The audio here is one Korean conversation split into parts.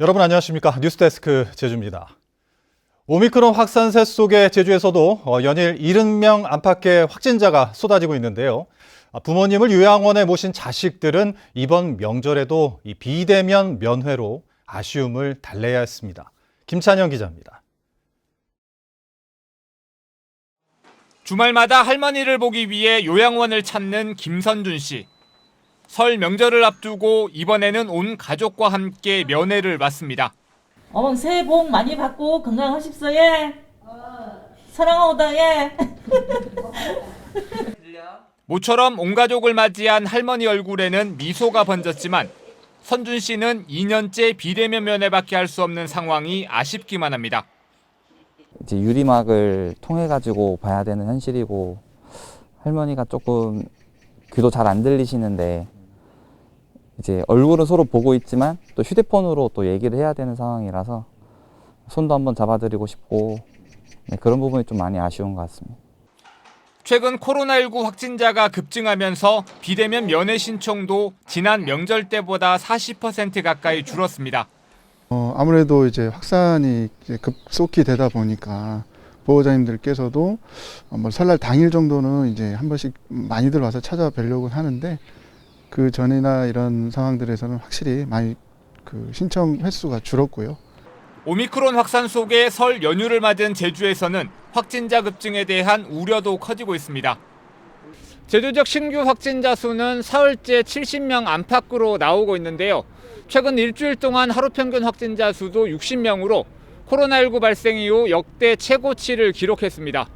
여러분 안녕하십니까? 뉴스데스크 제주입니다. 오미크론 확산세 속에 제주에서도 연일 70명 안팎의 확진자가 쏟아지고 있는데요. 부모님을 요양원에 모신 자식들은 이번 명절에도 이 비대면 면회로 아쉬움을 달래야 했습니다. 김찬영 기자입니다. 주말마다 할머니를 보기 위해 요양원을 찾는 김선준 씨. 설 명절을 앞두고 이번에는 온 가족과 함께 면회를 받습니다. 어머니 새해 복 많이 받고 건강하십시오. 예. 사랑하오다. 예. 모처럼 온 가족을 맞이한 할머니 얼굴에는 미소가 번졌지만 선준 씨는 2년째 비대면 면회밖에 할 수 없는 상황이 아쉽기만 합니다. 이제 유리막을 통해 가지고 봐야 되는 현실이고 할머니가 조금 귀도 잘 안 들리시는데 이제 얼굴은 서로 보고 있지만 또 휴대폰으로 또 얘기를 해야 되는 상황이라서 손도 한번 잡아드리고 싶고 그런 부분이 좀 많이 아쉬운 것 같습니다. 최근 코로나19 확진자가 급증하면서 비대면 면회 신청도 지난 명절 때보다 40% 가까이 줄었습니다. 아무래도 이제 확산이 이제 급속히 되다 보니까 보호자님들께서도 뭐 설날 당일 정도는 이제 한 번씩 많이들 와서 찾아뵈려고 하는데 그 전이나 이런 상황들에서는 확실히 많이 그 신청 횟수가 줄었고요. 오미크론 확산 속에 설 연휴를 맞은 제주에서는 확진자 급증에 대한 우려도 커지고 있습니다. 제주적 신규 확진자 수는 사흘째 70명 안팎으로 나오고 있는데요. 최근 일주일 동안 하루 평균 확진자 수도 60명으로 코로나19 발생 이후 역대 최고치를 기록했습니다.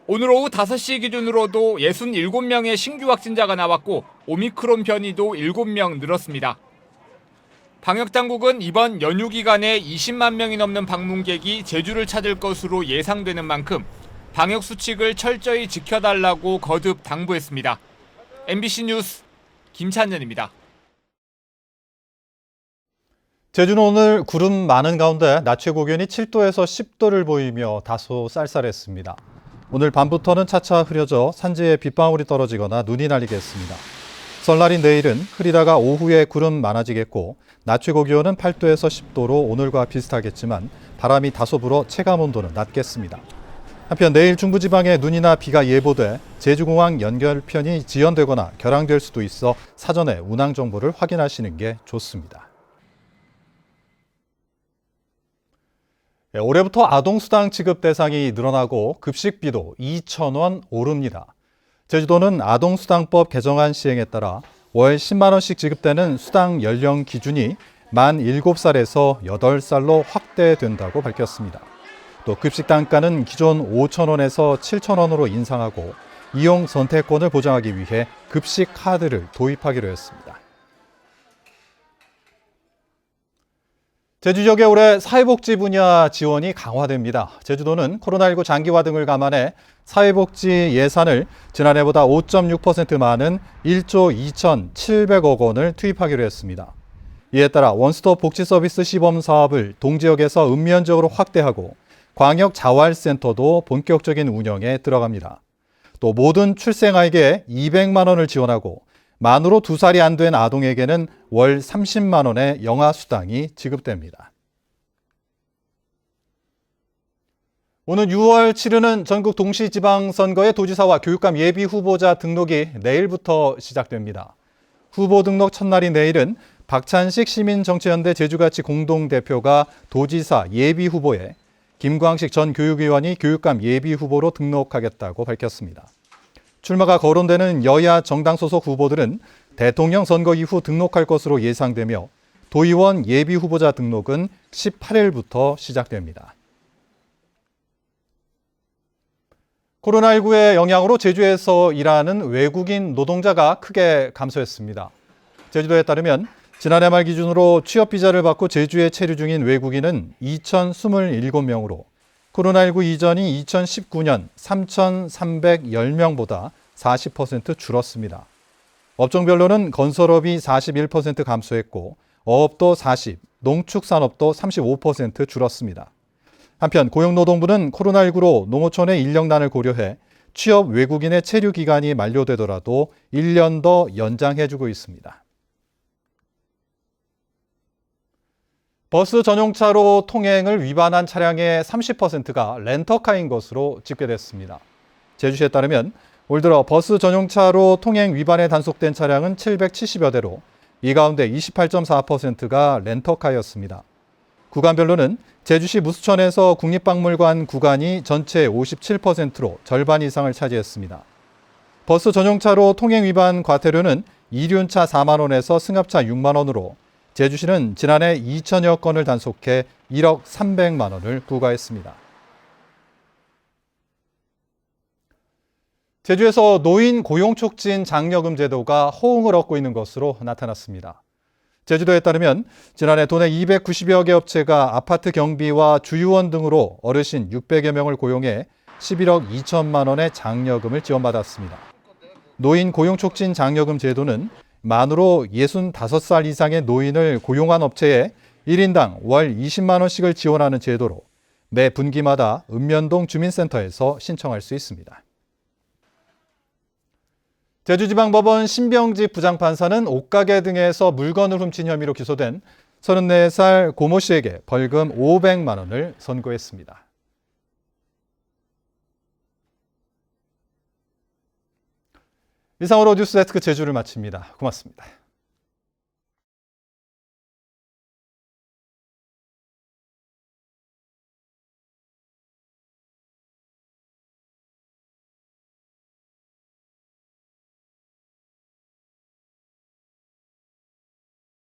오늘 오후 5시 기준으로도 67명의 신규 확진자가 나왔고 오미크론 변이도 7명 늘었습니다. 방역당국은 이번 연휴 기간에 20만 명이 넘는 방문객이 제주를 찾을 것으로 예상되는 만큼 방역 수칙을 철저히 지켜달라고 거듭 당부했습니다. MBC 뉴스 김찬현입니다. 제주는 오늘 구름 많은 가운데 낮 최고 기온이 7도에서 10도를 보이며 다소 쌀쌀했습니다. 오늘 밤부터는 차차 흐려져 산지에 빗방울이 떨어지거나 눈이 날리겠습니다. 설날인 내일은 흐리다가 오후에 구름 많아지겠고 낮 최고 기온은 8도에서 10도로 오늘과 비슷하겠지만 바람이 다소 불어 체감 온도는 낮겠습니다. 한편 내일 중부지방에 눈이나 비가 예보돼 제주공항 연결편이 지연되거나 결항될 수도 있어 사전에 운항 정보를 확인하시는 게 좋습니다. 올해부터 아동수당 지급 대상이 늘어나고 급식비도 2,000원 오릅니다. 제주도는 아동수당법 개정안 시행에 따라 월 10만 원씩 지급되는 수당 연령 기준이 만 7살에서 8살로 확대된다고 밝혔습니다. 또 급식 단가는 기존 5,000원에서 7,000원으로 인상하고 이용 선택권을 보장하기 위해 급식 카드를 도입하기로 했습니다. 제주 지역의 올해 사회복지 분야 지원이 강화됩니다. 제주도는 코로나19 장기화 등을 감안해 사회복지 예산을 지난해보다 5.6% 많은 1조 2,700억 원을 투입하기로 했습니다. 이에 따라 원스톱 복지 서비스 시범 사업을 동지역에서 읍면적으로 확대하고 광역 자활센터도 본격적인 운영에 들어갑니다. 또 모든 출생아에게 200만 원을 지원하고 만으로 2살이 안 된 아동에게는 월 30만 원의 영아수당이 지급됩니다. 오는 6월 치르는 전국 동시지방선거의 도지사와 교육감 예비 후보자 등록이 내일부터 시작됩니다. 후보 등록 첫날인 내일은 박찬식 시민정치연대 제주가치 공동대표가 도지사 예비 후보에 김광식 전 교육의원이 교육감 예비 후보로 등록하겠다고 밝혔습니다. 출마가 거론되는 여야 정당 소속 후보들은 대통령 선거 이후 등록할 것으로 예상되며 도의원 예비 후보자 등록은 18일부터 시작됩니다. 코로나19의 영향으로 제주에서 일하는 외국인 노동자가 크게 감소했습니다. 제주도에 따르면 지난해 말 기준으로 취업 비자를 받고 제주에 체류 중인 외국인은 2,027명으로 코로나19 이전이 2019년 3,310명보다 40% 줄었습니다. 업종별로는 건설업이 41% 감소했고 어업도 40%, 농축산업도 35% 줄었습니다. 한편 고용노동부는 코로나19로 농어촌의 인력난을 고려해 취업 외국인의 체류 기간이 만료되더라도 1년 더 연장해주고 있습니다. 버스 전용차로 통행을 위반한 차량의 30%가 렌터카인 것으로 집계됐습니다. 제주시에 따르면 올 들어 버스 전용차로 통행 위반에 단속된 차량은 770여 대로 이 가운데 28.4%가 렌터카였습니다. 구간별로는 제주시 무수천에서 국립박물관 구간이 전체의 57%로 절반 이상을 차지했습니다. 버스 전용차로 통행 위반 과태료는 이륜차 4만 원에서 승합차 6만 원으로 제주시는 지난해 2천여 건을 단속해 1억 300만 원을 부과했습니다. 제주에서 노인 고용 촉진 장려금 제도가 호응을 얻고 있는 것으로 나타났습니다. 제주도에 따르면 지난해 도내 290여 개 업체가 아파트 경비와 주유원 등으로 어르신 600여 명을 고용해 11억 2천만 원의 장려금을 지원받았습니다. 노인 고용 촉진 장려금 제도는 만으로 65살 이상의 노인을 고용한 업체에 1인당 월 20만 원씩을 지원하는 제도로 매 분기마다 읍면동 주민센터에서 신청할 수 있습니다. 제주지방법원 신병집 부장판사는 옷가게 등에서 물건을 훔친 혐의로 기소된 34살 고모 씨에게 벌금 500만 원을 선고했습니다. 이상으로 뉴스데스크 제주를 마칩니다. 고맙습니다.